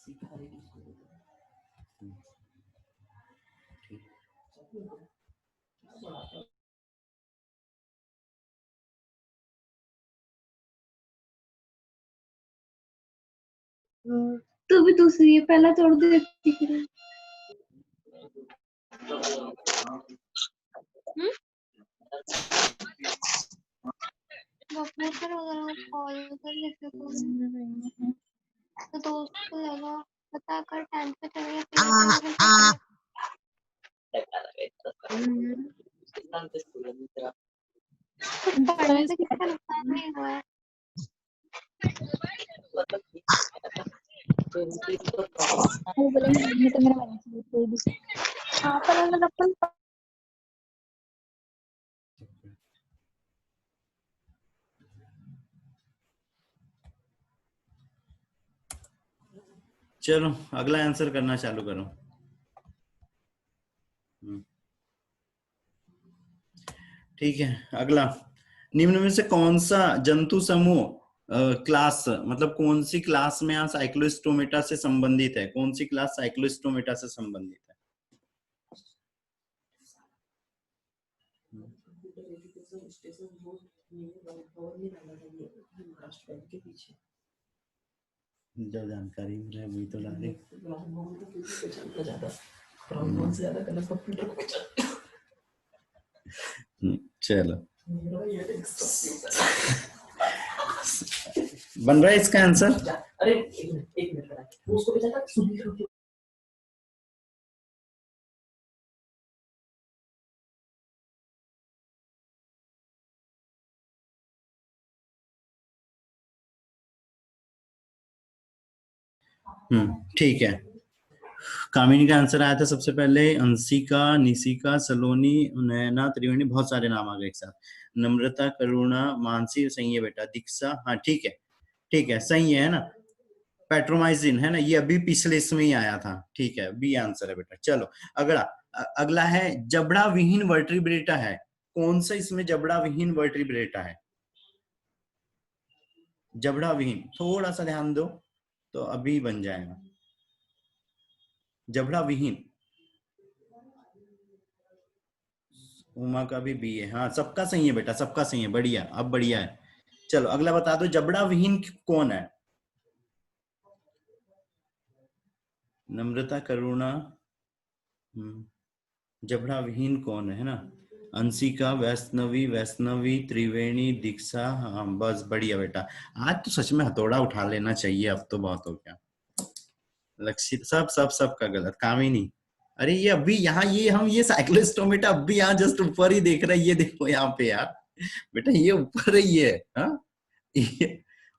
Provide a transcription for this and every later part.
तू भी दूसरी है, पहला तोड़ देती फिर। प्रोफेसर वगैरह कॉल कर लेते तो दोस्त को लगा पता कर टाइम पे चले पढ़ने से कितना नुकसान नहीं हुआ है। हाँ पर अगर अपन चलो अगला आंसर करना चालू करो। ठीक है, अगला, निम्न में से कौन सा जंतु समूह क्लास, मतलब कौन सी क्लास में यहाँ साइक्लोस्टोमेटा से संबंधित है? कौन सी क्लास साइक्लोस्टोमेटा से संबंधित है? जो जानकारी मिल रहा है वही तो डाले। चलो बन रहा है इसका आंसर। अरे एक मिनट उसको भी ठीक है, कामिनी का आंसर आया था सबसे पहले, अंशिका, निशिका, सलोनी, नैना, त्रिवेणी, बहुत सारे नाम आ गए एक साथ। नम्रता, करुणा, मानसी, सही है बेटा। दीक्षा, हाँ ठीक है, ठीक है, सही है ना। पेट्रोमाइजिन है ना, ये अभी पिछले इसमें ही आया था। ठीक है, बी आंसर है बेटा। चलो अगला, अगला है जबड़ा विहीन वर्टिब्रेटा है। कौन सा इसमें जबड़ा विहीन वर्टिब्रेटा है? जबड़ा विहीन, थोड़ा सा ध्यान दो तो अभी बन जाएगा। जबड़ा विहीन, उमा का भी बी है। हाँ सबका सही है बेटा, सबका सही है, बढ़िया, अब बढ़िया है। चलो अगला बता दो, जबड़ा विहीन कौन है? नम्रता, करुणा, जबड़ा विहीन कौन है ना? अंशिका, वैष्णवी, वैष्णवी, त्रिवेणी, दीक्षा, हाँ बस बढ़िया बेटा। आज तो सच में हथौड़ा उठा लेना चाहिए, अब तो बहुत हो गया। लक्षित, सब सब सबका गलत, काम ही नहीं। अरे ये अभी यहाँ, ये हम ये साइक्लोस्टोमेटा अभी यहाँ जस्ट ऊपर ही देख रहे हैं, ये देखो यहाँ पे यार बेटा, ये ऊपर ही है, हाँ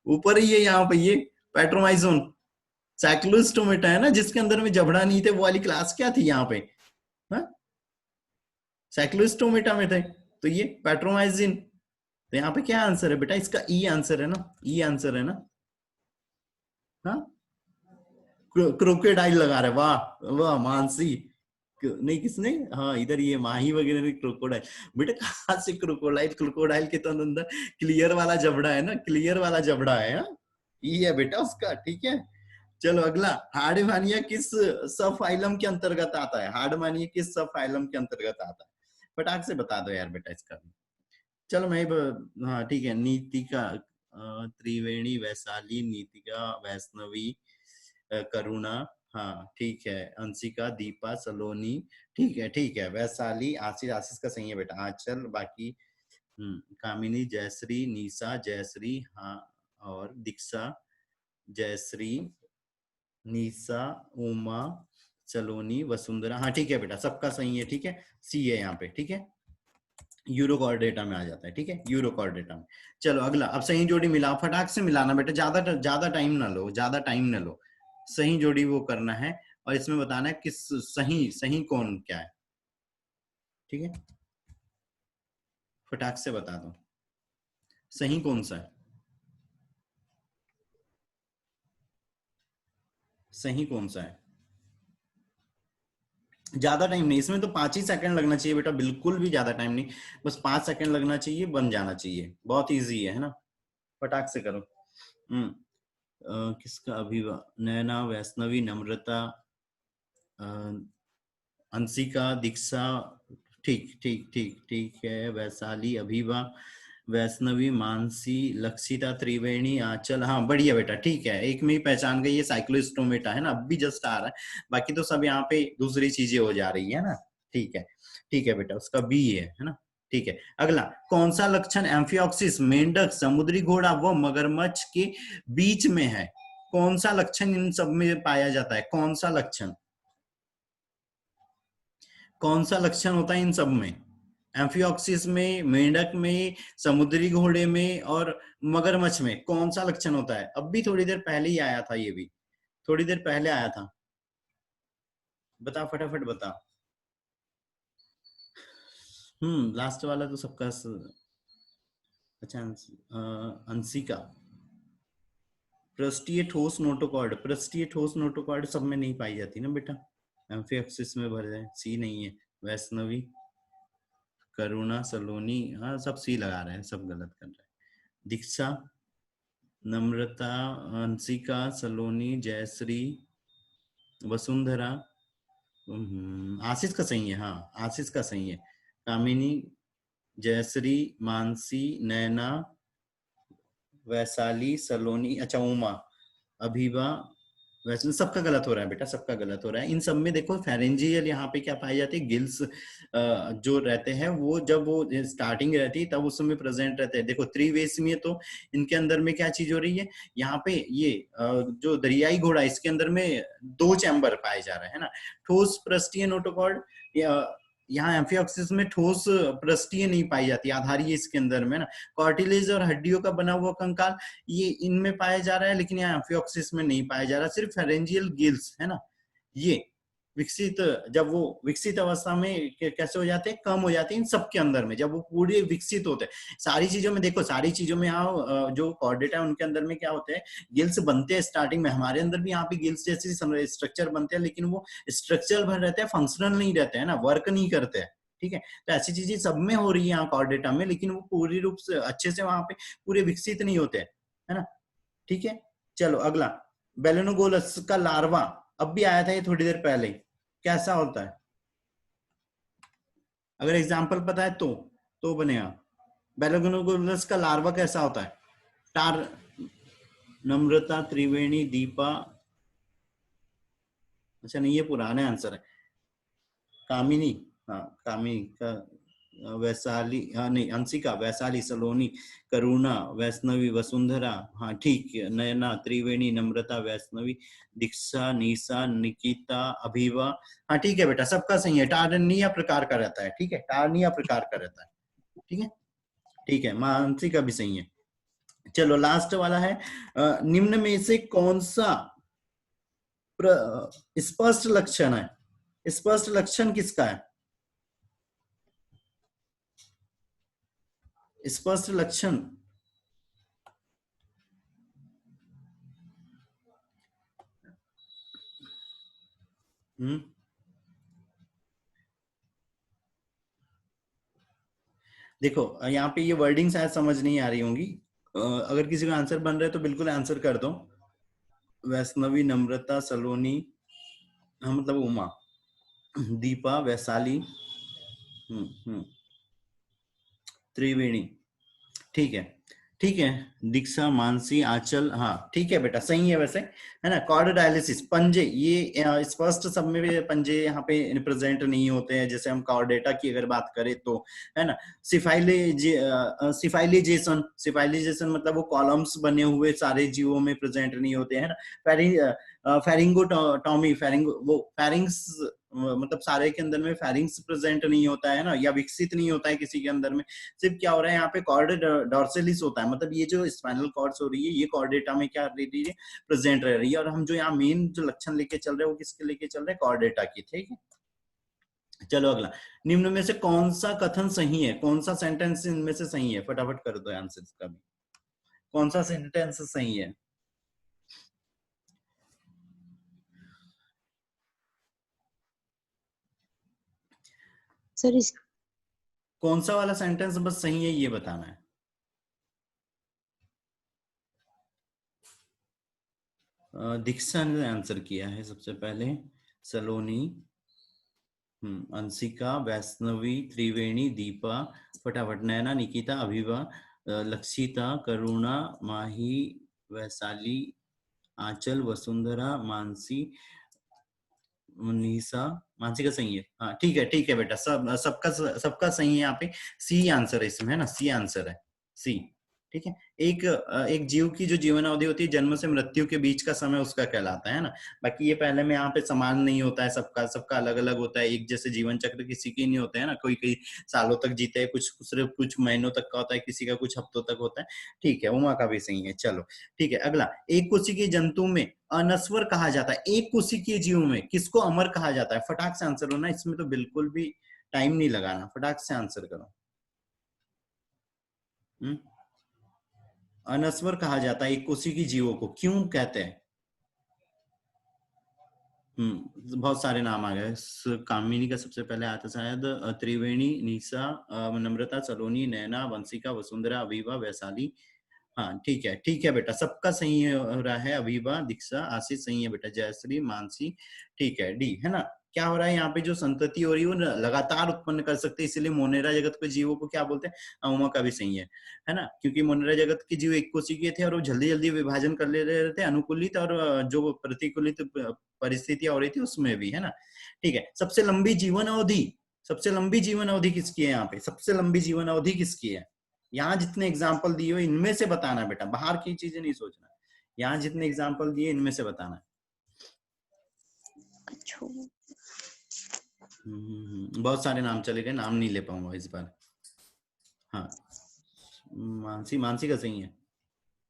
ऊपर ही है यहाँ पे, ये पेट्रोमाइजोन साइक्लोस्टोमेटा है ना, जिसके अंदर में जबड़ा नहीं थे, वो वाली क्लास क्या थी यहाँ पे? हाँ साइक्लोस्टोमेटा में थे, तो ये पेट्रोमाइजिन। तो यहाँ पे क्या आंसर है बेटा इसका? ई आंसर है ना, ई आंसर है ना। हाँ क्रोकोडाइल लगा रहे, वाह वाह मानसी। नहीं किसने, हाँ इधर ये माही वगैरह ने क्रोकोडाइल। बेटा कहाँ से क्रोकोडाइल? क्रोकोडाइल के तो अंदर क्लियर वाला जबड़ा है ना, क्लियर वाला जबड़ा है। हाँ ये है बेटा उसका, ठीक है। चलो अगला, हार्डमानिया किस सब फाइलम के अंतर्गत आता है? हार्डमानिया किस सब फाइलम के अंतर्गत आता है? फटाक से बता दो यार बेटा इसका भी। चलो मैं हाँ ठीक है, नीतिका, त्रिवेणी, वैशाली, नीतिका, वैष्णवी, करुणा, हाँ ठीक है, अंशिका, दीपा, सलोनी, ठीक है, वैशाली, आशीष, आशीष का सही है बेटा। आंचल, बाकी कामिनी, जयश्री, निशा, जयश्री, हाँ और दीक्षा, जयश्री, निशा, उमा, सलोनी, वसुंधरा, हाँ ठीक है बेटा, सबका सही है। ठीक है, सी है यहाँ पे, ठीक है, यूरोकॉर्ड डेटा में आ जाता है। ठीक है, यूरोकॉर्ड डेटा में। चलो अगला, अब सही जोड़ी मिलाओ, फटाक से मिलाना बेटा, ज्यादा टाइम ना लो, ज्यादा टाइम ना लो, सही जोड़ी वो करना है, और इसमें बताना है किस सही, सही कौन क्या है। ठीक है, फटाक से बता दो सही कौन सा है, सही कौन सा है। ज्यादा टाइम नहीं, इसमें तो 5 ही सेकंड लगना चाहिए बेटा, बिल्कुल भी ज्यादा टाइम नहीं, बस 5 सेकंड लगना चाहिए, बन जाना चाहिए, बहुत इजी है ना, फटाक से करो। किसका अभिवा, नैना, वैष्णवी, नम्रता, अंशिका, दीक्षा, ठीक ठीक ठीक ठीक है, वैशाली, अभिवा, वैष्णवी, मानसी, लक्षिता, त्रिवेणी, आंचल, हाँ बढ़िया बेटा, ठीक है, एक में ही पहचान गई, ये साइक्लोस्टोमेटा है ना, अब भी जस्ट आ रहा है, बाकी तो सब यहाँ पे दूसरी चीजें हो जा रही है ना, ठीक है बेटा, उसका बी है ना, ठीक है। अगला, कौन सा लक्षण एम्फियोक्सिस, मेंढक, समुद्री घोड़ा व मगरमच्छ के बीच में है? कौन सा लक्षण इन सब में पाया जाता है? कौन सा लक्षण, कौन सा लक्षण होता है इन सब में? एम्फियोक्सिस में, मेंढक में, समुद्री घोड़े में और मगरमच्छ में कौन सा लक्षण होता है? अब भी थोड़ी देर पहले ही आया था, ये भी थोड़ी देर पहले आया था, बता फटाफट बता। लास्ट वाला तो सबका अच्छा, अंशिका, पृष्ठीय ठोस नोटोकॉर्ड, पृष्ठीय ठोस नोटोकॉर्ड सब में नहीं पाई जाती ना बेटा, एम्फियोक्सिस में भर जाए, सी नहीं है। वैष्णवी, करुणा, सलोनी, हाँ सब सी लगा रहे हैं, सब गलत कर रहे हैं। दीक्षा, नम्रता, अंशिका, सलोनी, जयश्री, वसुंधरा, आशीष का सही है, हाँ आशीष का सही है। कामिनी, जयश्री, मानसी, नैना, वैशाली, सलोनी, अच्छा उमा, अभिवा, वैसे सबका गलत हो रहा है बेटा, सबका गलत हो रहा है। इन सब में देखो फेरेंजियल यहाँ पे क्या पाई जाती है, गिल्स जो रहते हैं वो जब वो स्टार्टिंग रहती है तब उस समय प्रेजेंट रहते हैं। देखो त्रिवेशी में तो इनके अंदर में क्या चीज हो रही है, यहाँ पे ये जो दरियाई घोड़ा, इसके अंदर में 2 चैम्बर पाए जा रहे हैं ना, ठोस पृष्ठीय नोटोकॉर्ड, यहाँ एम्फियोक्सिस में ठोस पृष्ठीय नहीं पाई जाती, आधारीय इसके अंदर में ना, कार्टिलेज और हड्डियों का बना हुआ कंकाल ये इनमें पाया जा रहा है, लेकिन यहाँ एम्फियोक्सिस में नहीं पाया जा रहा, सिर्फ फेरेंजियल गिल्स है ना, ये विकसित, जब वो विकसित अवस्था में कैसे हो जाते हैं, कम हो जाते हैं इन सबके अंदर में, जब वो पूरे विकसित होते हैं। सारी चीजों में देखो, सारी चीजों में यहाँ जो कॉर्डेटा है उनके अंदर में क्या होते हैं, गिल्स बनते हैं स्टार्टिंग में, हमारे अंदर भी यहाँ पे गिल्स जैसे स्ट्रक्चर बनते हैं, लेकिन वो स्ट्रक्चर भर रहते हैं, फंक्शनल नहीं रहते हैं ना, वर्क नहीं करते हैं, ठीक है। तो ऐसी चीजें सब में हो रही है यहाँ कॉर्डेटा में, लेकिन वो पूरी रूप से अच्छे से वहां पे पूरे विकसित नहीं होते है ना, ठीक है। चलो अगला, बेलेनोगोलस का लार्वा, अब भी आया था ये थोड़ी देर पहले, कैसा होता है? अगर एग्जाम्पल पता है तो बनेगा। बेलेनोगोलस का लार्वा कैसा होता है? टार, नम्रता, त्रिवेणी, दीपा, अच्छा नहीं ये पुराने आंसर है। कामिनी, हाँ कामिनी का, वैशाली, हाँ नहीं अंशिका, वैशाली, सलोनी, करुणा, वैष्णवी, वसुंधरा, हाँ ठीक है, नयना, त्रिवेणी, नम्रता, वैष्णवी, दीक्षा, निशा, निकिता, अभिवा, हाँ ठीक है बेटा, सबका सही है। टारनिया प्रकार का रहता है, ठीक है, टारनिया प्रकार का रहता है, ठीक है, ठीक है, मानसी का भी सही है। चलो लास्ट वाला है, निम्न में से कौन सा स्पष्ट लक्षण है? स्पष्ट लक्षण किसका है? स्पष्ट लक्षण, हम्म, देखो यहाँ पे ये वर्डिंग शायद समझ नहीं आ रही होंगी, अगर किसी का आंसर बन रहा है तो बिल्कुल आंसर कर दो। वैष्णवी, नम्रता, सलोनी, हाँ मतलब उमा, दीपा, वैशाली, हम्म, त्रिवेणी, ठीक है, ठीक है, दीक्षा, मानसी, आंचल, हाँ ठीक है बेटा, सही है वैसे, है ना। कॉर्ड डायलिसिस, पंजे, ये स्पष्ट सब में भी पंजे यहाँ पे प्रेजेंट नहीं होते हैं, जैसे हम कॉर्डेटा की अगर बात करें तो, है ना। सिफाइलिजेशन, सिफाइलिजेशन मतलब वो कॉलम्स बने हुए सारे जीवों में प्रेजेंट नहीं होते हैं ना। फेरिंगोटॉमी, वो फेरिंग्स मतलब सारे के अंदर में फेरिंग्स प्रेजेंट नहीं होता है ना, या विकसित नहीं होता है किसी के अंदर में, सिर्फ क्या हो रहा है यहाँ पे कॉर्ड डॉर्सेलिस होता है, मतलब ये जो स्पाइनल कॉर्ड्स हो रही है ये कॉर्डेटा में क्या रह रही है, प्रेजेंट रह रही है, और हम जो यहाँ मेन जो लक्षण लेके चल रहे हैं वो किसके लेके चल रहे हैं, कॉर्डेटा की, ठीक है। चलो अगला, निम्न में से कौन सा कथन सही है, कौन सा सेंटेंस इनमें से सही है, फटाफट कर दो आंसर इसका भी, कौन सा सेंटेंस सही है? सर इस कौन सा वाला सेंटेंस बस सही है ये बताना है। दीक्षा ने आंसर किया है सबसे पहले। सलोनी, अंशिका, वैष्णवी, त्रिवेणी, दीपा, फटाफट, नैना, निकिता, अभिवा, लक्षिता, करुणा, माही, वैशाली, आंचल, वसुंधरा, मानसी, निशा। मानसी का सही है, हाँ ठीक है बेटा, सबका सही है यहाँ पे। सी आंसर है इसमें, है ना, सी आंसर है, सी। ठीक है। एक जीव की जो जीवन अवधि होती है जन्म से मृत्यु के बीच का समय, उसका कहलाता है ना। बाकी ये पहले में यहाँ पे समान नहीं होता है, सबका सबका अलग अलग होता है। एक जैसे जीवन चक्र किसी की नहीं होता है ना, कोई कई सालों तक जीते हैं, कुछ सिर्फ कुछ महीनों तक का होता है, किसी का कुछ हफ्तों तक होता है। ठीक है, उमा का भी सही है। चलो ठीक है, अगला। एक कोशिकीय जंतु में अनस्वर कहा जाता है, एक कोशिकीय जीव में किसको अमर कहा जाता है? फटाक से आंसर होना, इसमें तो बिल्कुल भी टाइम नहीं लगाना, फटाक से आंसर करो। अनस्वर कहा जाता है एक कोशिकीय जीवों को, क्यों कहते हैं? बहुत सारे नाम आ गए। कामिनी का सबसे पहले आता शायद, त्रिवेणी, निशा, नम्रता, सलोनी, नैना, वंशिका, वसुंधरा, अवीवा, वैशाली। हाँ ठीक है बेटा, सबका सही हो रहा है। अवीबा, दीक्षा, आशीष सही है बेटा, जयश्री, मानसी। ठीक है, डी है ना। क्या हो रहा है यहाँ पे, जो संतति हो रही है वो लगातार उत्पन्न कर सकते हैं, इसलिए मोनेरा जगत के जीवों को क्या बोलते हैं? उमा का भी सही है ना, क्योंकि मोनेरा जगत के जीव एक कोशिकीय थे और वो जल्दी जल्दी विभाजन कर ले रहे थे, अनुकूलित और जो प्रतिकूलित परिस्थितियां हो रही थी उसमें भी, है ना। ठीक है, सबसे लंबी जीवन अवधि, सबसे लंबी जीवन अवधि किसकी है यहाँ पे? सबसे लंबी जीवन अवधि किसकी है? यहाँ जितने एग्जाम्पल दिए हो इनमें से बताना बेटा, बाहर की चीजें नहीं सोचना। यहाँ जितने एग्जाम्पल दिए इनमें से बताना। बहुत सारे नाम चले गए, नाम नहीं ले पाऊंगा इस बार। हाँ, मानसी का सही है,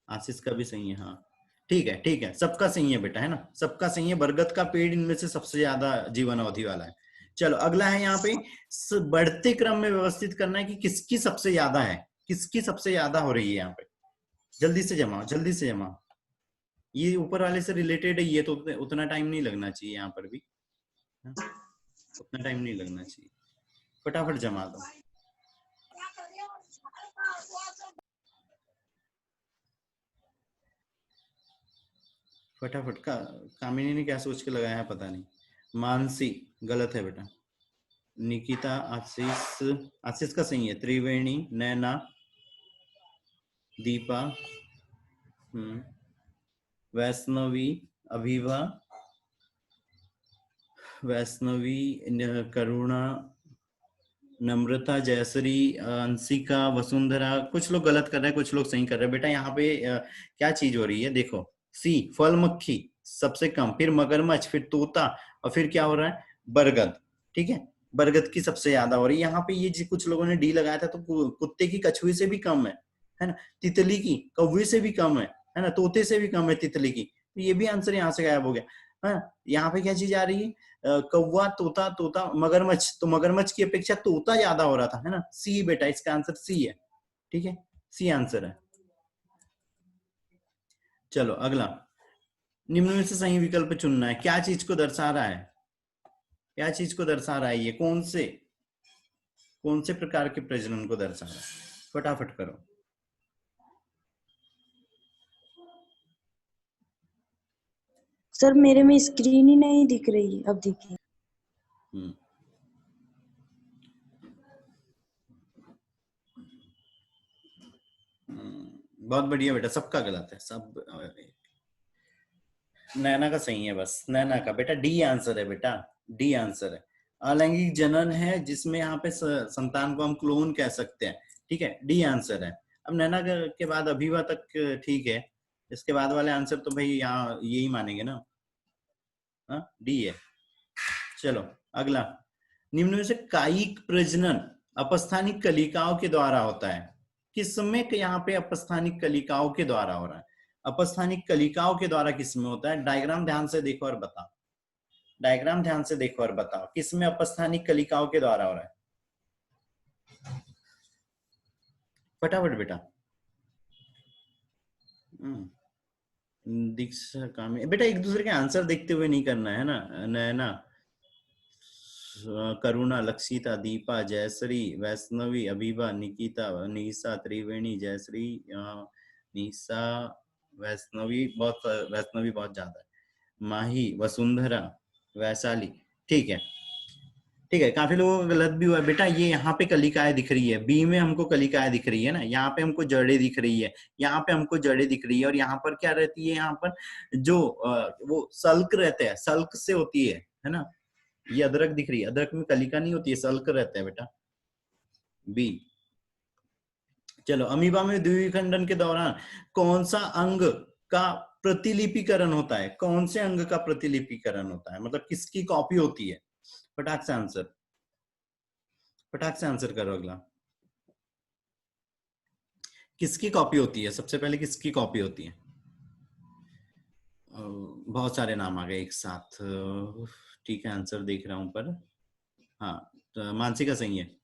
आशीष का भी सही है। हाँ ठीक है, सबका सही है बेटा, है ना, सबका सही है। बरगद का पेड़ इनमें से सबसे ज्यादा जीवन अवधि वाला है। चलो अगला है यहाँ पे, बढ़ते क्रम में व्यवस्थित करना है कि किसकी सबसे ज्यादा है, किसकी सबसे ज्यादा हो रही है यहाँ पे। जल्दी से जमाओ, जल्दी से जमाओ। ये ऊपर वाले से रिलेटेड है ये, तो उतना टाइम नहीं लगना चाहिए यहाँ पर भी, उतना टाइम नहीं लगना चाहिए, फटाफट जमा दो। फटाफट का, कामिनी ने क्या सोच के लगाया है पता नहीं। मानसी गलत है बेटा। निकिता, आशीष, आशीष का सही है। त्रिवेणी, नैना, दीपा, वैष्णवी, अभिवा, वैष्णवी, करुणा, नम्रता, जयश्री, अंशिका, वसुंधरा। कुछ लोग गलत कर रहे हैं, कुछ लोग सही कर रहे हैं बेटा। यहाँ पे क्या चीज हो रही है देखो, सी फल मक्खी सबसे कम, फिर मगरमच्छ, फिर तोता, और फिर क्या हो रहा है? बरगद। ठीक है, बरगद की सबसे ज्यादा हो रही है यहाँ पे। ये कुछ लोगों ने डी लगाया था, तो कुत्ते की कछुए से भी कम है ना। तितली की कौवे से भी कम है ना, तोते से भी कम है तितली की। तो ये भी आंसर यहाँ से गायब हो गया। है यहाँ पे क्या चीज आ रही है? कौवा, तोता, तोता, मगरमच्छ। तो मगरमच्छ की अपेक्षा तोता ज्यादा हो रहा था, है ना। सी बेटा, इसका आंसर सी है। ठीक है, सी आंसर है। चलो अगला, निम्न में से सही विकल्प चुनना है। क्या चीज को दर्शा रहा है, क्या चीज को दर्शा रहा है? ये कौन से प्रकार के प्रजनन को दर्शा रहा है? फटाफट करो। सर मेरे में स्क्रीन ही नहीं दिख रही, अब दिखी। बहुत बढ़िया बेटा, सबका गलत है, सब। नैना का सही है, बस नैना का बेटा, डी आंसर है बेटा, डी आंसर है। अलैंगिक जनन है जिसमें यहाँ पे संतान को हम क्लोन कह सकते हैं। ठीक है, डी आंसर है। अब नैना के बाद अभिवा तक ठीक है, इसके बाद वाले आंसर तो भाई यहाँ यही मानेंगे ना। हाँ, डी है। चलो अगला, निम्न में से कायिक प्रजनन अपस्थानिक कलिकाओं के द्वारा होता है। किसमें यहाँ पे अपस्थानिक कलिकाओं के द्वारा हो रहा है? अपस्थानिक कलिकाओं के द्वारा किसमें होता है? डायग्राम ध्यान से देखो और बताओ, डायग्राम ध्यान से देखो और बताओ, किसमें अपस्थानिक कलिकाओं के द्वारा हो रहा है? फटाफट बेटा। दीक्षा, कामी बेटा, एक दूसरे के आंसर देखते हुए नहीं करना है ना। नैना, करुणा, लक्षिता, दीपा, जयश्री, वैष्णवी, अभिवा, निकिता, निशा, त्रिवेणी, जयश्री, निशा, वैष्णवी बहुत ज्यादा है। माही, वसुंधरा, वैशाली। ठीक है, ठीक है। काफी लोगों का गलत भी हुआ है बेटा। ये यहाँ पे कलिकाएं दिख रही है, बी में हमको कलिकाएं दिख रही है ना, यहाँ पे हमको जड़ें दिख रही है, यहाँ पे हमको जड़ें दिख रही है, और यहाँ पर क्या रहती है, यहाँ पर जो वो सल्क रहते हैं, सल्क से होती है ना। ये अदरक दिख रही है, अदरक में कलिका नहीं होती है, सल्क रहता है बेटा। बी। चलो, अमीबा में द्विखंडन के दौरान कौन सा अंग का प्रतिलिपिकरण होता है? कौन से अंग का प्रतिलिपिकरण होता है, मतलब किसकी कॉपी होती है? फटाक से आंसर, फटाक से आंसर करो। अगला, किसकी कॉपी होती है? सबसे पहले किसकी कॉपी होती है? बहुत सारे नाम आ गए एक साथ। ठीक है, आंसर देख रहा हूं पर हाँ, तो मानसी का सही है।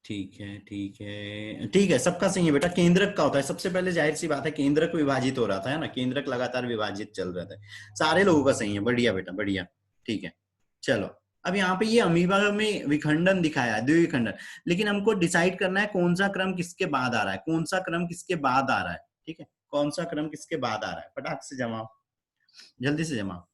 ठीक है, ठीक है, ठीक है, सबका सही है बेटा। केंद्रक का होता है सबसे पहले, जाहिर सी बात है, केंद्रक विभाजित हो रहा था, है ना, केंद्रक लगातार विभाजित चल रहा था। सारे लोगों का सही है, बढ़िया बेटा, बढ़िया। ठीक है, चलो, अब यहाँ पे ये अमीबा में विखंडन दिखाया है, द्विविखंडन, लेकिन हमको डिसाइड करना है कौन सा क्रम किसके बाद आ रहा है, कौन सा क्रम किसके बाद आ रहा है। ठीक है, कौन सा क्रम किसके बाद आ रहा है, फटाक से जमाओ, जल्दी से जमाओ।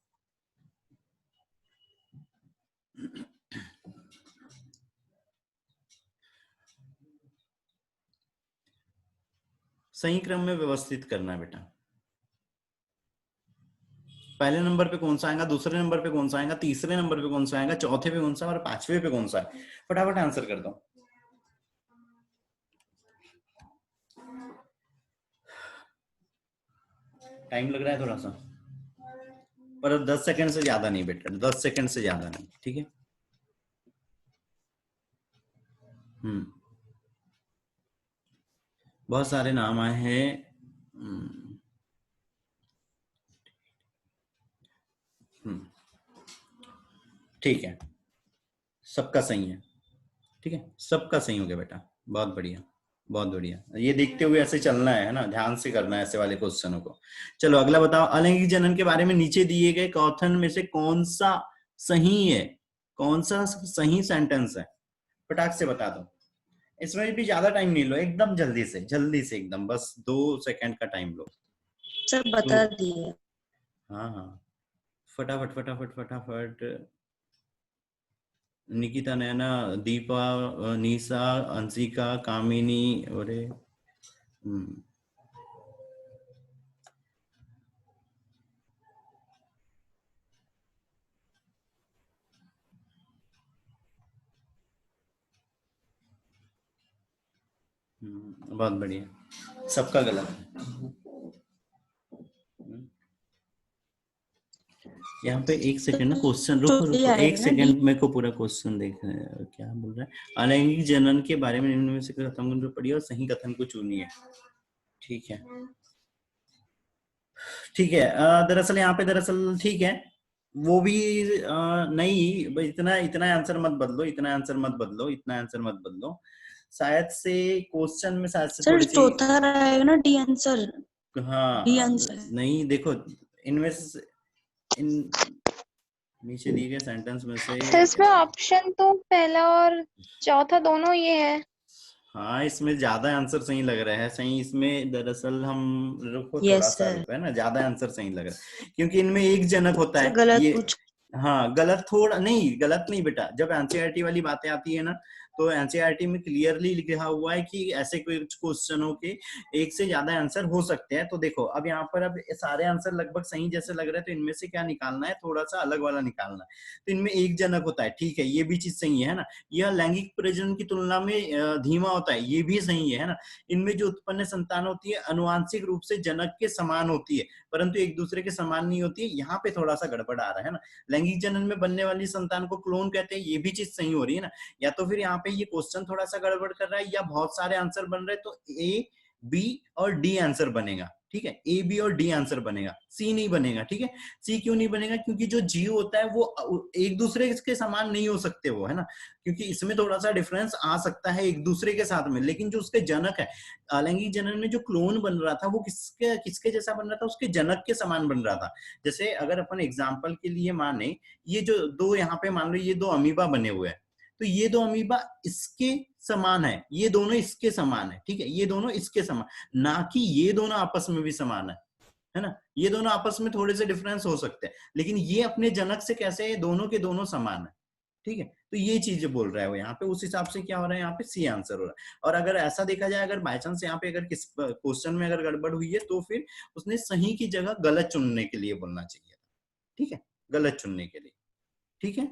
सही क्रम में व्यवस्थित करना है बेटा। पहले नंबर पे कौन सा आएगा, दूसरे नंबर पे कौन सा आएगा, तीसरे नंबर पे कौन सा आएगा, चौथे पे कौन सा, और पांचवे पे कौन सा है? फटाफट आंसर कर दो। टाइम लग रहा है थोड़ा सा, पर 10 सेकंड से ज्यादा नहीं बेटा, 10 सेकंड से ज्यादा नहीं। ठीक है, बहुत सारे नाम आए हैं। ठीक है, सबका सही है। ठीक है, सबका सही हो गया बेटा, बहुत बढ़िया, बहुत बढ़िया। ये देखते हुए ऐसे चलना है ना, ध्यान से करना है ऐसे वाले क्वेश्चनों को। चलो, अगला बताओ, अलैंगिक जनन के बारे में नीचे दिए गए कथन में से कौन सा सही है, कौन सा सही सेंटेंस है? फटाक से बता दो। इसमें भी ज्यादा टाइम नहीं लो, एकदम जल्दी से, जल्दी से, एकदम बस 2 सेकंड का टाइम लो। सर बता दिए। हाँ हाँ, फटाफट फटाफट फटाफट। निकिता, नैना, दीपा, निशा, अंशिका, कामिनी, अरे बहुत बढ़िया, सबका गलत है। यहाँ पे एक सेकंड ना, क्वेश्चन रुको रुको, एक सेकंड, मेरे को पूरा क्वेश्चन देखना है, क्या बोल रहा है। अलैंगिक जनन के बारे में निम्न में से कथन पढ़िए और सही कथन को चुनिए। ठीक है, ठीक है। दरअसल यहाँ पे, दरअसल ठीक है, वो भी नहीं, इतना इतना आंसर मत बदलो, इतना आंसर मत बदलो, इतना आंसर मत बदलो। शायद से क्वेश्चन में शायद से थोड़ी सी चौथा रहेगा ना डी आंसर। हाँ, डी आंसर नहीं देखो, इनमें इन नीचे दिए गए सेंटेंस में से इसमें ऑप्शन तो पहला और चौथा दोनों ये है। हाँ, इसमें ज्यादा आंसर सही लग रहा है। सही इसमें दरअसल हम रुको थोड़ा सा रुको, है ना, ज्यादा आंसर सही लग रहा है, क्योंकि इनमें एक जनक होता है। गलत ये कुछ, हाँ, गलत थोड़ा नहीं, गलत नहीं बेटा। जब एनसीईआरटी वाली बातें आती है ना, तो एनसीईआरटी में क्लियरली लिखा हुआ है कि ऐसे कुछ क्वेश्चनों के एक से ज्यादा आंसर हो सकते हैं। तो देखो, अब यहाँ पर अब सारे आंसर लगभग सही जैसे लग रहे हैं, तो इनमें से क्या निकालना है, थोड़ा सा अलग वाला निकालना है। तो इनमें एक जनक होता है, ठीक है, ये भी चीज सही है ना। यह लैंगिक प्रजनन की तुलना में धीमा होता है, ये भी सही है ना। इनमें जो उत्पन्न संतान होती है अनुवांशिक रूप से जनक के समान होती है, परंतु एक दूसरे के समान नहीं होती है। यहाँ पे थोड़ा सा गड़बड़ आ रहा है ना। लैंगिक जनन में बनने वाली संतान को क्लोन कहते हैं, ये भी चीज सही हो रही है ना। या तो फिर यहाँ पे ये क्वेश्चन थोड़ा सा गड़बड़ कर रहा है, या बहुत सारे आंसर बन रहे हैं, तो ए, बी और डी आंसर बनेगा। ठीक है, ए, बी और डी आंसर बनेगा, सी नहीं बनेगा। ठीक है, सी क्यों नहीं बनेगा? क्योंकि जो जीव होता है वो एक दूसरे के समान नहीं हो सकते, वो, है ना, क्योंकि इसमें थोड़ा सा डिफरेंस आ सकता है एक दूसरे के साथ में, लेकिन जो उसके जनक है, अलैंगिक जनन में जो क्लोन बन रहा था, वो किसके किसके जैसा बन रहा था? उसके जनक के समान बन रहा था। जैसे अगर अपन एग्जाम्पल के लिए माने, ये जो दो यहाँ पे मान लो, ये दो अमीबा बने हुए हैं, तो ये दो अमीबा इसके समान है, ये दोनों इसके समान है, ठीक है, ये दोनों इसके समान, ना कि ये दोनों आपस में भी समान है ना। ये दोनों आपस में थोड़े से डिफरेंस हो सकते हैं, लेकिन ये अपने जनक से कैसे है, दोनों के दोनों समान है, ठीक है। तो ये चीज बोल रहा है वो यहाँ पे, उस हिसाब से क्या हो रहा है यहाँ पे सी आंसर हो रहा है। और अगर ऐसा देखा जाए, अगर बाय चांस यहाँ पे अगर किस क्वेश्चन में अगर गड़बड़ हुई है, तो फिर उसने सही की जगह गलत चुनने के लिए बोलना चाहिए, ठीक है, गलत चुनने के लिए, ठीक है।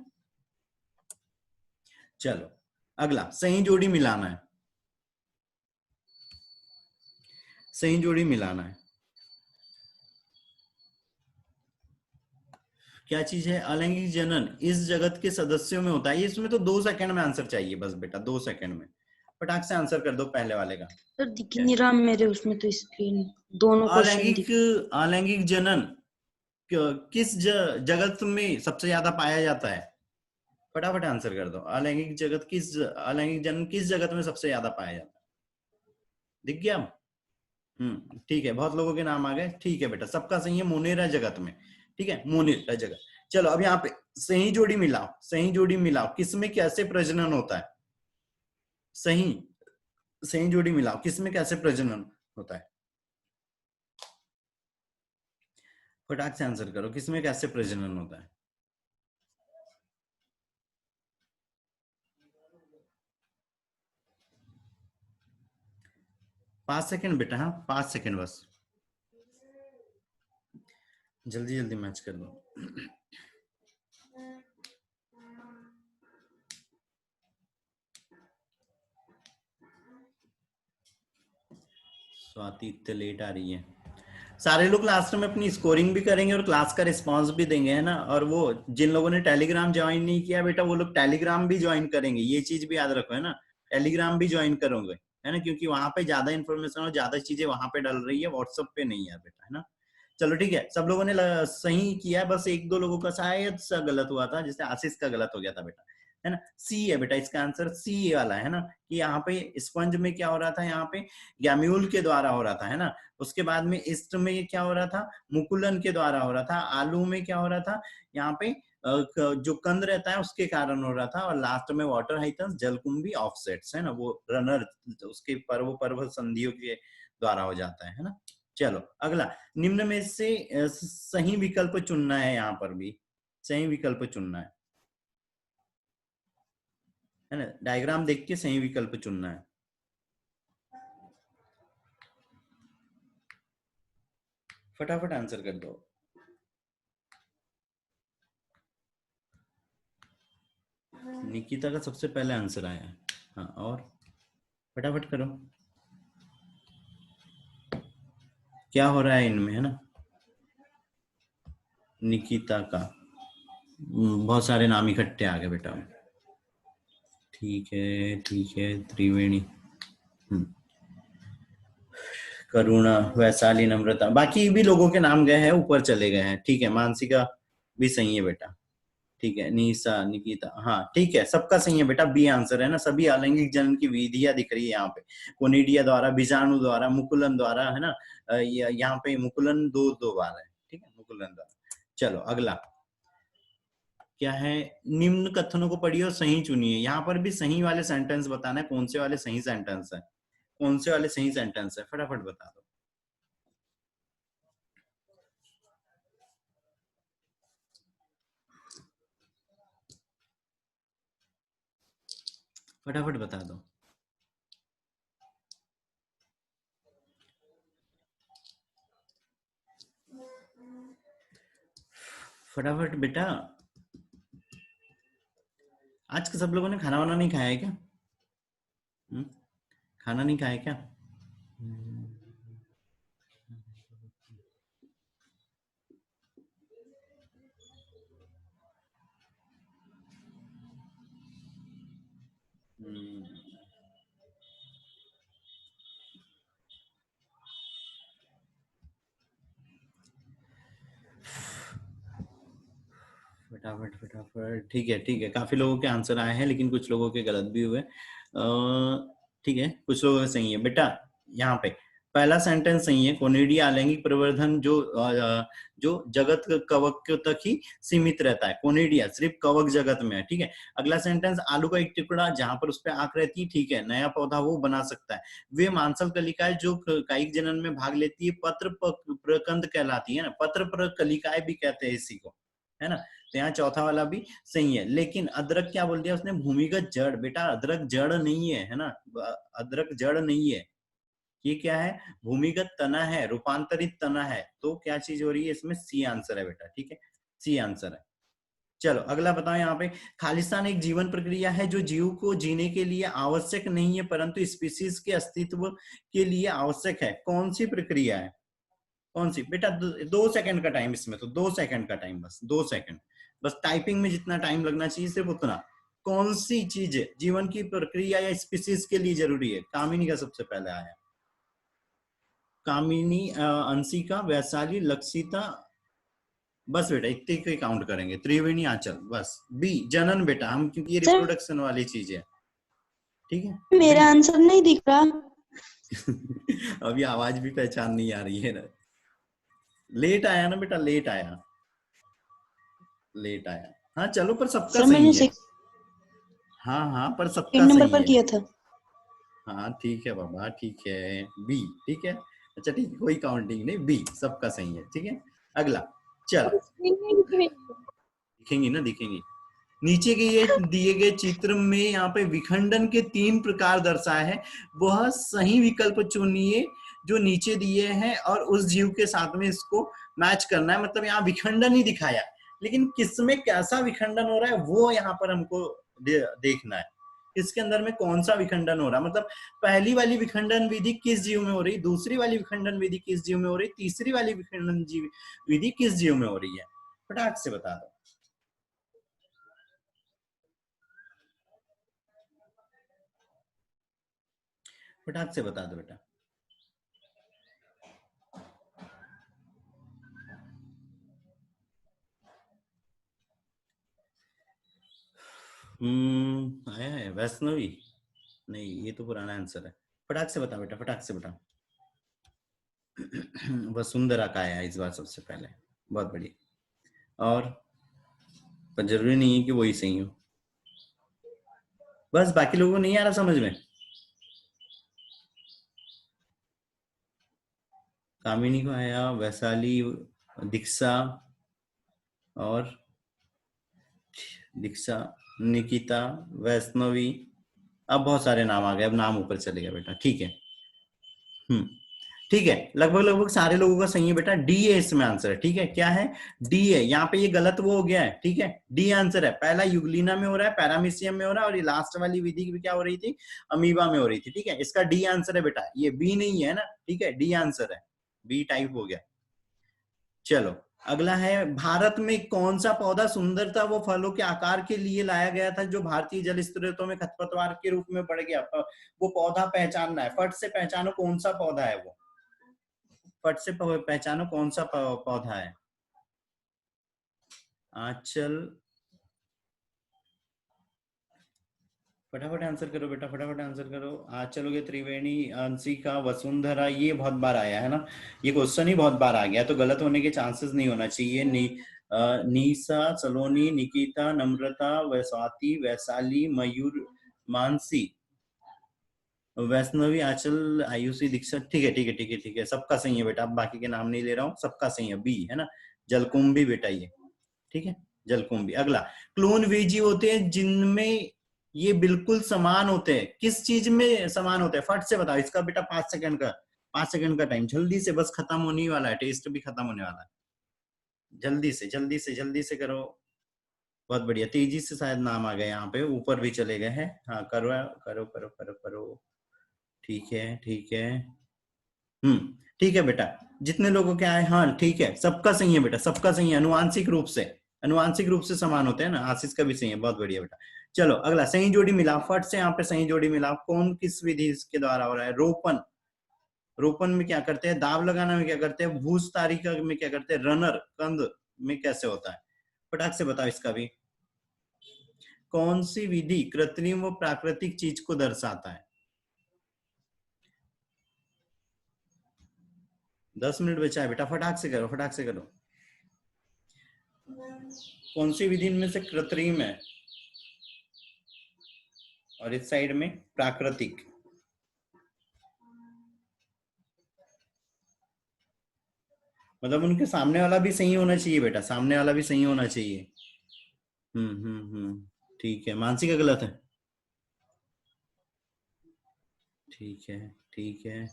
चलो अगला, सही जोड़ी मिलाना है, सही जोड़ी मिलाना है। क्या चीज है, अलैंगिक जनन इस जगत के सदस्यों में होता है। इसमें तो 2 सेकंड में आंसर चाहिए बस बेटा, 2 सेकंड में फटाक से आंसर कर दो पहले वाले का। सर दिख ही नहीं रहा मेरे उसमें तो स्क्रीन, दोनों क्वेश्चन दिख। अलैंगिक जनन किस जगत में सबसे ज्यादा पाया जाता है, फटाफट आंसर कर दो। अलैंगिक जनन किस जगत में सबसे ज्यादा पाया जाता है, दिख गया। ठीक है, बहुत लोगों के नाम आ गए, ठीक है बेटा, सबका सही है, मोनेरा जगत में, ठीक है, मोनेरा जगत। चलो अब यहाँ पे सही जोड़ी मिलाओ, सही जोड़ी मिलाओ, किसमें कैसे प्रजनन होता है, सही सही जोड़ी मिलाओ, किसमें कैसे प्रजनन होता है, फटाक से आंसर करो, किसमें कैसे प्रजनन होता है। पांच सेकंड बेटा, हाँ 5 सेकंड बस, जल्दी जल्दी मैच कर दो। स्वाति इतने लेट आ रही है। सारे लोग लास्ट में अपनी स्कोरिंग भी करेंगे और क्लास का रिस्पांस भी देंगे, है ना। और वो जिन लोगों ने टेलीग्राम ज्वाइन नहीं किया बेटा, वो लोग टेलीग्राम भी ज्वाइन करेंगे, ये चीज भी याद रखो, है ना, टेलीग्राम भी ज्वाइन करोगे, है ना, क्योंकि वहां पे ज्यादा इन्फॉर्मेशन और ज्यादा चीजें वहां पे डल रही है, व्हाट्सएप पे नहीं है बेटा, है ना। चलो ठीक है, सब लोगों ने सही किया, बस 1-2 लोगों का शायद सा गलत हुआ था, जैसे आशीष का गलत हो गया था बेटा, है ना। सी है बेटा, इसका आंसर सी वाला है ना, कि यहाँ पे स्पंज में क्या हो रहा था, यहाँ पे गैम्यूल के द्वारा हो रहा था, है ना। उसके बाद में ईस्ट में क्या हो रहा था, मुकुलन के द्वारा हो रहा था। आलू में क्या हो रहा था, यहाँ पे जो कंद रहता है उसके कारण हो रहा था। और लास्ट में वाटर हाइथन्स जलकुंभी ऑफसेट्स, है ना, वो रनर उसके पर्व संधियों के द्वारा हो जाता है ना। चलो अगला, निम्न में से सही विकल्प चुनना है, यहाँ पर भी सही विकल्प चुनना है ना, डायग्राम देख के सही विकल्प चुनना है। फटाफट आंसर कर दो। निकिता का सबसे पहले आंसर आया है, हाँ, और फटाफट करो, क्या हो रहा है इनमें, है ना। निकिता का बहुत सारे नाम इकट्ठे आ गए बेटा, ठीक है, त्रिवेणी, करुणा, वैशाली, नम्रता, बाकी भी लोगों के नाम गए हैं, ऊपर चले गए हैं, ठीक है। मानसिका भी सही है बेटा, ठीक है। निशा, निकिता, हाँ ठीक है, सबका सही है बेटा, बी आंसर है ना। सभी अलैंगिक जनन की विधियां दिख रही है यहाँ पे, कोनिडिया द्वारा, बीजाणु द्वारा, मुकुलन द्वारा, है ना। यहाँ पे मुकुलन दो बार है, ठीक है, मुकुलन द्वारा। चलो अगला क्या है, निम्न कथनों को पढ़िए और सही चुनिए। यहाँ पर भी सही वाले सेंटेंस बताना है, कौन से वाले सही सेंटेंस है, कौन से वाले सही सेंटेंस है, फटाफट बता दो। फटाफट बता दो। फटाफट बेटा, आज के सब लोगों ने खाना वाना नहीं खाया है क्या, खाना नहीं खाया क्या। फटाफट, ठीक है, काफी लोगों के आंसर आए हैं, लेकिन कुछ लोगों के गलत भी हुए, ठीक है, कुछ लोगों के सही है बेटा। यहाँ पे पहला सेंटेंस सही है, कोनिडिया अलैंगिक प्रवर्धन जो जगत कवक तक ही सीमित रहता है, कोनिडिया सिर्फ कवक जगत में है, ठीक है। अगला सेंटेंस, आलू का एक टुकड़ा जहां पर उस पर आंख रहती है, ठीक है, नया पौधा वो बना सकता है। वे मांसल कलिकाएं जो कायिक जनन में भाग लेती है पत्र प्रकंद कहलाती है ना, पत्र कलिकाएं भी कहते हैं इसी को, है ना। तो यहाँ चौथा वाला भी सही है। लेकिन अदरक क्या बोल दिया उसने, भूमिगत जड़। बेटा अदरक जड़ नहीं है, है ना, अदरक जड़ नहीं है, ये क्या है, भूमिगत तना है, रूपांतरित तना है। तो क्या चीज हो रही है इसमें, सी आंसर है बेटा, ठीक है, सी आंसर है। चलो अगला बताओ यहाँ पे, खालिस्तान एक जीवन प्रक्रिया है जो जीव को जीने के लिए आवश्यक नहीं है परंतु स्पीसीज के अस्तित्व के लिए आवश्यक है। कौन सी प्रक्रिया है, कौन सी बेटा, 2 सेकंड का टाइम इसमें, तो 2 सेकंड का टाइम, बस 2 सेकंड, बस टाइपिंग में जितना टाइम लगना चाहिए सिर्फ उतना। कौन सी चीज जीवन की प्रक्रिया या स्पीसीज के लिए जरूरी है। कामिनी का सबसे पहले आया, कामिनी, अंशिका, वैशाली, लक्षिता, बस बेटा इतने ही काउंट करेंगे। त्रिवेणी, आंचल, बस। बी जनन बेटा, हम क्योंकि ये रिप्रोडक्शन वाली चीज है, ठीक है। मेरा आंसर नहीं दिख रहा। अभी आवाज भी पहचान नहीं आ रही है ना, लेट आया ना बेटा, लेट आया, लेट आया। हाँ चलो, पर सबका सही है। हाँ हाँ, पर सबका नंबर सही पर है। किया था। हाँ ठीक है बाबा, ठीक है, बी, ठीक है। अच्छा ठीक है, कोई काउंटिंग नहीं, बी सबका सही है, ठीक है। अगला, चलो, दिखेंगी ना, दिखेंगी। नीचे के ये दिए गए चित्र में यहाँ पे विखंडन के 3 प्रकार दर्शाए हैं, वह सही विकल्प चुनिए जो नीचे दिए हैं और उस जीव के साथ में इसको मैच करना है। मतलब यहाँ विखंडन ही दिखाया, लेकिन किसमें कैसा विखंडन हो रहा है वो यहाँ पर हमको देखना है। इसके अंदर में कौन सा विखंडन हो रहा है, मतलब पहली वाली विखंडन विधि किस जीव में हो रही, दूसरी वाली विखंडन विधि किस जीव में हो रही, तीसरी वाली विखंडन विधि किस जीव में हो रही है। फटाक से बता दो, फटाक से बता दो बेटा। आया है वैष्णवी, नहीं ये तो पुराना आंसर है। फटाक से बता बेटा, फटाक से बता। वसुंधरा का आया इस बार सबसे पहले, बहुत बढ़िया। और पर जरूरी नहीं है कि वही सही हो, बस बाकी लोगों को नहीं आ रहा समझ में। कामिनी को आया, वैशाली, दीक्षा, और दीक्षा, निकिता, वैष्णवी, अब बहुत सारे नाम आ गए, अब नाम ऊपर चले गए बेटा, ठीक है। ठीक है, लगभग लगभग सारे लोगों का सही है बेटा, डी है इसमें आंसर, ठीक है। क्या है, डी है। यहाँ पे ये गलत वो हो गया है, ठीक है, डी आंसर है। पहला युगलिना में हो रहा है, पैरामीशियम में हो रहा है, और ये लास्ट वाली विधि भी क्या हो रही थी, अमीबा में हो रही थी, ठीक है। इसका डी आंसर है बेटा, ये बी नहीं है ना, ठीक है, डी आंसर है, बी टाइप हो गया। चलो अगला है, भारत में कौन सा पौधा सुंदरता व फलों के आकार के लिए लाया गया था जो भारतीय जल स्रोतों में खरपतवार के रूप में बढ़ गया। वो पौधा पहचानना है, फट से पहचानो कौन सा पौधा है वो, फट से पहचानो कौन सा पौधा है। आंचल, फटाफट आंसर करो बेटा, फटाफट आंसर करो। आंचल हो गया, त्रिवेणी, अंशिका, वसुंधरा, ये बहुत बार आया है ना, ये क्वेश्चन ही बहुत बार आ गया, तो गलत होने के चांसेस नहीं होना चाहिए। नीसा, सलोनी, निकिता, नम्रता, वैस्वाति, वैशाली, मयूर, मानसी, वैष्णवी, आंचल, आयुषी, दीक्षा, ठीक है ठीक है ठीक है ठीक है, सबका सही है बेटा। अब बाकी के नाम नहीं ले रहा हूँ, सबका सही है, बी है ना, जलकुंभी बेटा ये, ठीक है, जलकुंभी। अगला, क्लोन वे जीव होते हैं जिनमें ये बिल्कुल समान होते हैं, किस चीज में समान होते हैं, फट से बताओ इसका बेटा। 5 सेकंड का, 5 सेकंड का टाइम, जल्दी से, बस खत्म होने वाला है, टेस्ट भी खत्म होने वाला है, जल्दी से जल्दी से जल्दी से करो। बहुत बढ़िया, तेजी से शायद नाम आ गए यहाँ पे, ऊपर भी चले गए हैं। हाँ करो करो करो करो करो, ठीक है ठीक है। ठीक है बेटा, जितने लोगों के आए, हाँ ठीक है, सबका सही है बेटा, सबका सही है, अनुवांशिक रूप से, अनुवांशिक रूप से समान होते हैं ना। आशीष का भी सही है, बहुत बढ़िया बेटा। चलो अगला, सही जोड़ी मिलाप, फट से यहाँ पे सही जोड़ी मिलाप कौन किस विधि के द्वारा हो रहा है। रोपण, रोपण में क्या करते हैं, दाब लगाना में क्या करते हैं, भूस तारिका में क्या करते हैं, रनर कंद में कैसे होता है, फटाक से बताओ इसका भी। कौन सी विधि कृत्रिम व प्राकृतिक चीज को दर्शाता है। 10 मिनट बचा है बेटा, फटाक से करो, फटाक से करो। कौन सी विधि में से कृत्रिम है और इस साइड में प्राकृतिक? मतलब उनके सामने वाला भी सही होना चाहिए बेटा, सामने वाला भी सही होना चाहिए। ठीक है, मानसी का गलत है। ठीक है, ठीक है,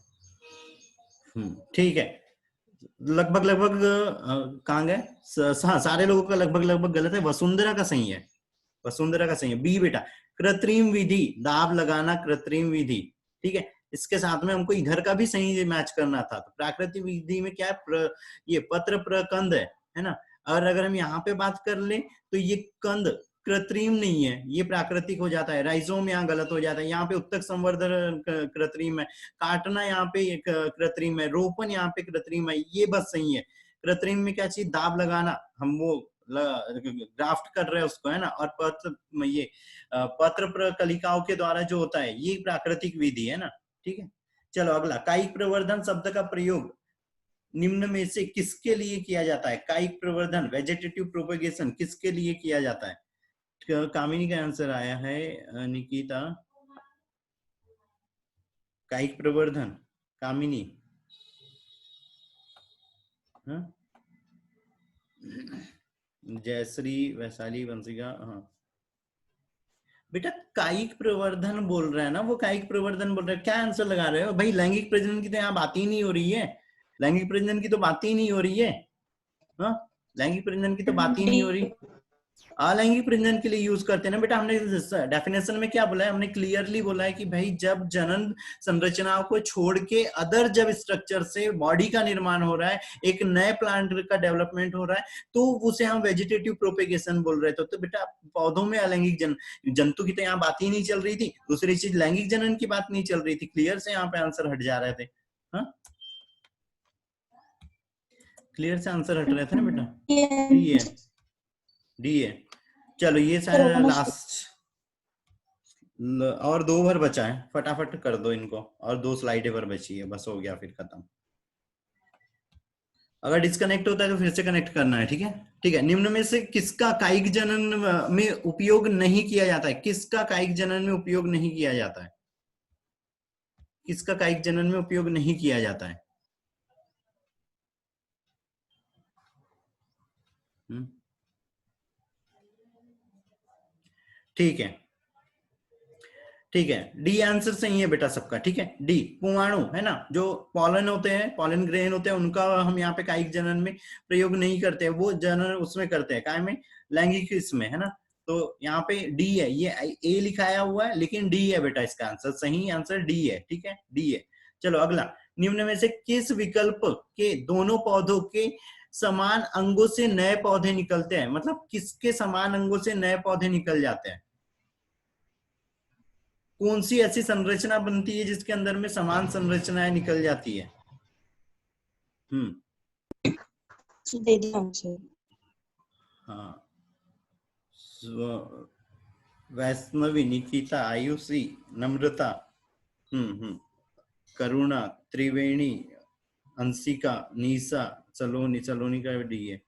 ठीक है। लगभग लगभग कहाँ गए? हाँ, सारे लोगों का लगभग लगभग गलत है। वसुंधरा का सही है, वसुंधरा का सही है, बी बेटा। कृत्रिम विधि, दाब लगाना कृत्रिम विधि, ठीक है। इसके साथ में हमको इधर का भी सही मैच करना था। तो प्राकृतिक विधि में क्या है? ये पत्र प्रकंद है ना। और अगर हम यहाँ पे बात कर ले तो ये कंद कृत्रिम नहीं है, ये प्राकृतिक हो जाता है। राइजोम यहाँ गलत हो जाता है, यहाँ पे उत्तक संवर्धन कृत्रिम है, काटना यहाँ पे कृत्रिम है, रोपण यहाँ पे कृत्रिम है, ये बस सही है। कृत्रिम में क्या चाहिए? दाब लगाना, हम वो ग्राफ्ट कर रहे हैं उसको, है ना। और पत्र प्रकलिकाओं के द्वारा जो होता है ये प्राकृतिक विधि है ना, ठीक है। चलो अगला, कायिक प्रवर्धन शब्द का प्रयोग निम्न में से किसके लिए किया जाता है? कायिक प्रवर्धन, वेजिटेटिव प्रोपेगेशन किसके लिए किया जाता है? कामिनी का आंसर आया है, निकिता। कायिक प्रवर्धन, कामिनी, हाँ? जयश्री, वैशाली, वंशिका, हाँ बेटा कायिक प्रवर्धन बोल रहा है ना, वो कायिक प्रवर्धन बोल रहा है। क्या आंसर लगा रहे हो भाई? लैंगिक प्रजनन की तो यहाँ बात ही नहीं हो रही है, लैंगिक प्रजनन की तो बात ही नहीं हो रही है, हाँ, लैंगिक प्रजनन की तो बात ही नहीं हो रही। अलैंगिक प्रजनन के लिए यूज करते हैं ना बेटा। हमने डेफिनेशन में क्या बोला है? हमने क्लियरली बोला है कि भाई जब जनन संरचनाओं को छोड़ के अदर जब स्ट्रक्चर से बॉडी का निर्माण हो रहा है, एक नए प्लांट का डेवलपमेंट हो रहा है, तो उसे हम वेजिटेटिव प्रोपेगेशन बोल रहे थे। तो बेटा पौधों में अलैंगिक जंतु की तो यहाँ बात ही नहीं चल रही थी। दूसरी चीज, लैंगिक जनन की बात नहीं चल रही थी। क्लियर से यहाँ पे आंसर हट जा रहे थे, हाँ, क्लियर से आंसर हट रहे थे ना बेटा। डी है, डी है। चलो ये सारा लास्ट, और 2 बार बचा है, फटाफट कर दो इनको, और 2 स्लाइडें पर बची है, बस हो गया फिर खत्म। अगर डिस्कनेक्ट होता है तो फिर से कनेक्ट करना है, ठीक है। ठीक है, निम्न में से किसका कायिक जनन में उपयोग नहीं किया जाता है? किसका कायिक जनन में उपयोग नहीं किया जाता है? किसका कायिक जनन में उपयोग नहीं किया जाता है? ठीक है, ठीक है, डी आंसर सही है बेटा सबका, ठीक है। डी, पुंगाणु है ना, जो पॉलन होते हैं, पॉलन ग्रेन होते हैं, उनका हम यहाँ पे कायिक जनन में प्रयोग नहीं करते हैं, वो जनन उसमें करते हैं, काय में? लैंगिक इसमें, है ना। तो यहाँ पे डी है, ये ए लिखाया हुआ है लेकिन डी है बेटा इसका आंसर, सही आंसर डी है, ठीक है, डी है। चलो अगला, निम्न में से किस विकल्प के दोनों पौधों के समान अंगों से नए पौधे निकलते हैं? मतलब किसके समान अंगों से नए पौधे निकल जाते हैं? कौन सी ऐसी संरचना बनती है जिसके अंदर में समान संरचनाएं निकल जाती है? दे दिया आंसर। हाँ, वैष्णवी, निकिता, आयुषी, नम्रता, करुणा, त्रिवेणी, अंशिका, निशा, सलोनी का डी है,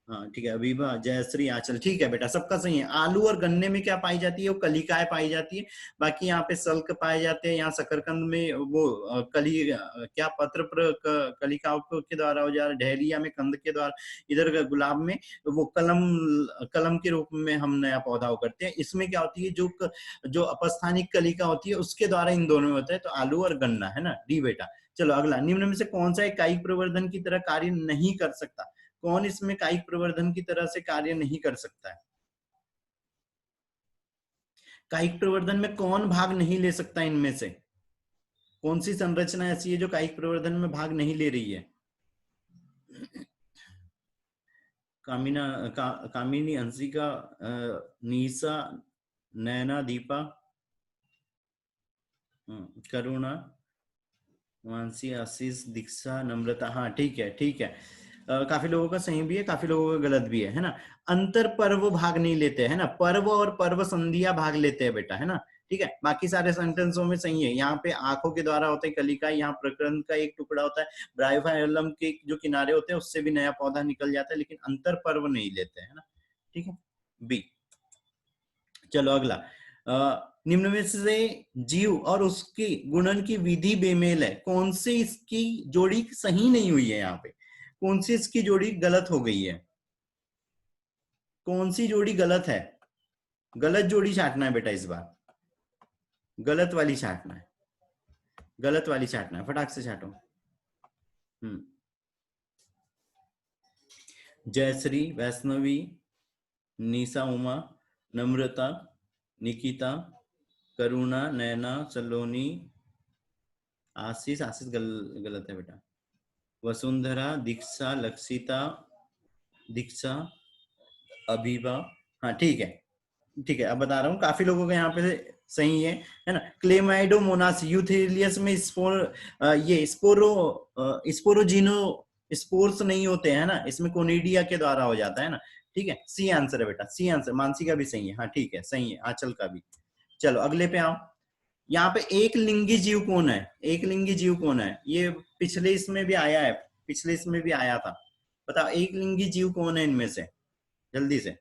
हाँ ठीक है, अभिभा, जयश्री, आंचल, ठीक है बेटा सबका सही है। आलू और गन्ने में क्या पाई जाती है? वो कलिकाएं पाई जाती है। बाकी यहाँ पे सल्क पाए जाते हैं। यहाँ शकरकंद में वो कली क्या पत्र कलिकाओं के द्वारा हो जा रहा है, डहेलिया में कंद के द्वारा, इधर गुलाब में वो कलम के रूप में हम नया पौधा करते हैं। इसमें क्या होती है? जो अपस्थानिक कलिका होती है उसके द्वारा इन दोनों में होता है। तो आलू और गन्ना, है ना, डी बेटा। चलो अगला, निम्न में से कौन सा एक कायिक प्रवर्धन की तरह कार्य नहीं कर सकता? कौन इसमें कायिक प्रवर्धन की तरह से कार्य नहीं कर सकता है? कायिक प्रवर्धन में कौन भाग नहीं ले सकता? इनमें से कौन सी संरचना ऐसी है जो कायिक प्रवर्धन में भाग नहीं ले रही है? कामिनी, अंशिका, निशा, नैना, दीपा, करुणा, मानसी, आशीष, दीक्षा, नम्रता, हाँ ठीक है, ठीक है। काफी लोगों का सही भी है, काफी लोगों का गलत भी है ना। अंतर पर्व भाग नहीं लेते, है ना। पर्व और पर्व संधिया भाग लेते हैं बेटा, है ना। ठीक है, बाकी सारे सेंटेंसों में सही है। यहाँ पे आंखों के द्वारा होते हैं कलिका, यहाँ प्रकरण का एक टुकड़ा होता है, ब्रायोफाइलम के जो किनारे होते हैं उससे भी नया पौधा निकल जाता है, लेकिन अंतर पर्व नहीं लेते है ना, ठीक है, बी। चलो अगला, निम्न में से जीव और उसकी गुणन की विधि बेमेल है, कौन सी इसकी जोड़ी सही नहीं हुई है, यहाँ पे कौन सी इसकी जोड़ी गलत हो गई है, कौन सी जोड़ी गलत है, गलत जोड़ी छाटना है बेटा इस बार, गलत वाली छाटना है, गलत वाली छाटना है, फटाक से छाटो। जयश्री, वैष्णवी, निशा, उमा, नम्रता, निकिता, करुणा, नैना, सलोनी, आशीष, आशीष गलत है बेटा, वसुंधरा, दीक्षा, लक्षिता, दीक्षा, अभिवा, हाँ ठीक है, ठीक है, अब बता रहा हूँ, काफी लोगों का यहाँ पे सही है ना। क्लेमाइडोमोनास यूथेरियस में स्पोर, ये स्पोरोजिनो स्पोर्स नहीं होते हैं ना, इसमें कोनिडिया के द्वारा हो जाता है ना, ठीक है, सी आंसर है बेटा, सी आंसर। मानसी का भी सही है, हाँ ठीक है, सही है, आंचल का भी। चलो अगले पे आओ, यहाँ पे एक लिंगी जीव कौन है, एक लिंगी जीव कौन है, ये पिछले इसमें भी आया है, पिछले इसमें भी आया था, बताओ एक लिंगी जीव कौन है इनमें से, जल्दी से,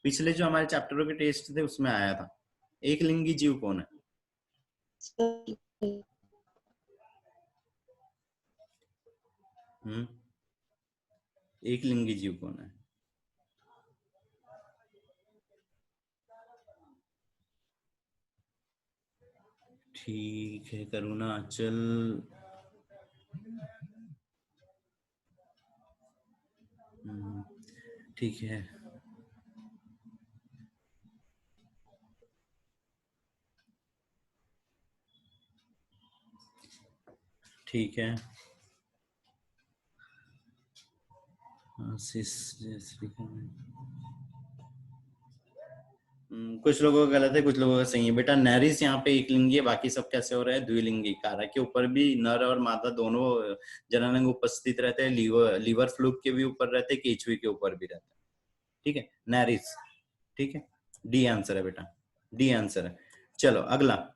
पिछले जो हमारे चैप्टरों के टेस्ट थे उसमें आया था, एक लिंगी जीव कौन है? एक लिंगी जीव कौन है? ठीक है, करुणा, अचल, ठीक है, ठीक है, कुछ लोगों का गलत है, कुछ लोगों का सही है बेटा। नैरिस यहाँ पे एक लिंगी है, बाकी सब कैसे हो रहा है, द्विलिंगी। कारा के ऊपर भी नर और मादा दोनों जननांग उपस्थित रहते हैं, लीवर फ्लूक के भी ऊपर रहते हैं, केचुई के ऊपर भी रहते हैं, ठीक है, नैरिस, ठीक है, डी आंसर है बेटा, डी आंसर है। चलो अगला,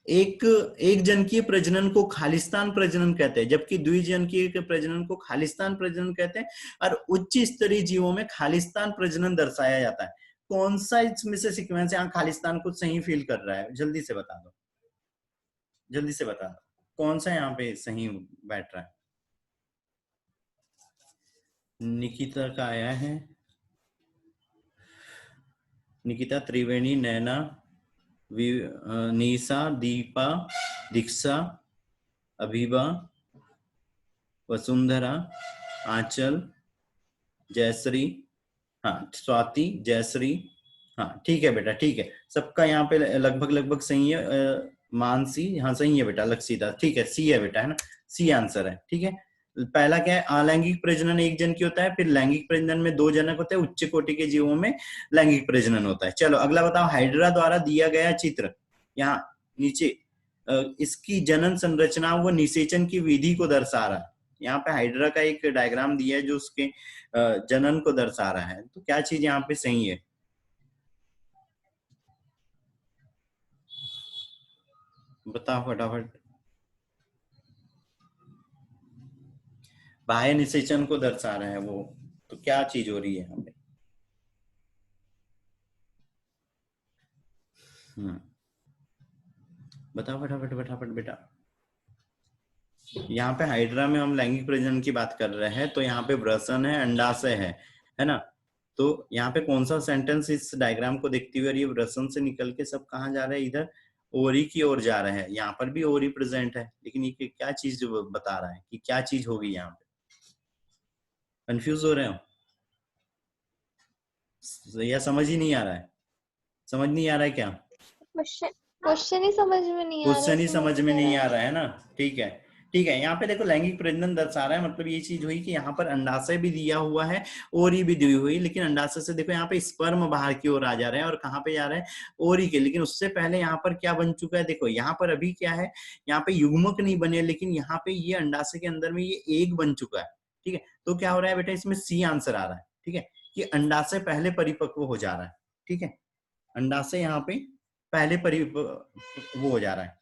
एक जनकीय प्रजनन को खालिस्तान प्रजनन कहते हैं, जबकि द्विजनकीय के प्रजनन को खालिस्तान प्रजनन कहते हैं, और उच्च स्तरीय जीवों में खालिस्तान प्रजनन दर्शाया जाता है। कौन सा इसमें से सीक्वेंस यहाँ खालिस्तान को सही फील कर रहा है, जल्दी से बता दो, जल्दी से बता दो, कौन सा यहाँ पे सही बैठ रहा है? निकिता का आया है, निकिता, त्रिवेणी, नैना, निशा, दीपा, दीक्षा, अभिबा, वसुंधरा, आंचल, जयश्री, हाँ स्वाति, जयश्री, हाँ ठीक है बेटा, ठीक है, सबका यहाँ पे लगभग लगभग सही है। मानसी, हाँ सही है बेटा, लक्षिता, ठीक है, सी है बेटा, है ना, सी आंसर है, ठीक है। पहला क्या है, अलैंगिक प्रजनन एक जन की होता है, फिर लैंगिक प्रजनन में 2 जनक होते हैं, उच्च कोटि के जीवों में लैंगिक प्रजनन होता है। चलो अगला बताओ, हाइड्रा द्वारा दिया गया चित्र यहाँ नीचे, इसकी जनन संरचना व निषेचन की विधि को दर्शा रहा है। यहाँ पे हाइड्रा का एक डायग्राम दिया है जो उसके जनन को दर्शा रहा है, तो क्या चीज यहाँ पे सही है? बताओ फटाफट। बाह्य निषेचन को दर्शा रहा है वो, तो क्या चीज हो रही है यहाँ पे? बताओ फटाफट फटाफट बेटा। यहाँ पे हाइड्रा में हम लैंगिक प्रजनन की बात कर रहे हैं, तो यहाँ पे वृषण है, अंडाशय है ना, तो यहाँ पे कौन सा सेंटेंस इस डायग्राम को देखते हुए, और ये वृषण से निकल के सब कहाँ जा रहे हैं, इधर ओरी की ओर जा रहे हैं। यहाँ पर भी ओरी प्रेजेंट है, लेकिन ये क्या चीज बता रहा है कि क्या चीज होगी यहाँ पे? कंफ्यूज हो रहे हो या समझ ही नहीं आ रहा है? समझ नहीं आ रहा है क्या? क्वेश्चन ही समझ में नहीं आ रहा है, क्वेश्चन ही समझ में नहीं आ रहा है ना, ठीक है, ठीक है। यहाँ पे देखो लैंगिक प्रजनन दर्शा रहा है, मतलब ये चीज हुई कि यहाँ पर अंडाशय भी दिया हुआ है, ओरी भी दी हुई, लेकिन अंडाशय से देखो यहाँ पे स्पर्म बाहर की ओर आ जा रहे हैं, और कहाँ पे जा रहे हैं? ओरी के। लेकिन उससे पहले यहाँ पर क्या बन चुका है, देखो यहाँ पर अभी क्या है, यहाँ पे युग्मक नहीं बने, लेकिन यहाँ पे ये अंडाशय के अंदर में ये एग बन चुका है, ठीक है। तो क्या हो रहा है बेटा, इसमें सी आंसर आ रहा है, ठीक है, कि अंडाशय पहले परिपक्व हो जा रहा है, ठीक है, अंडाशय यहाँ पे पहले वो हो जा रहा है,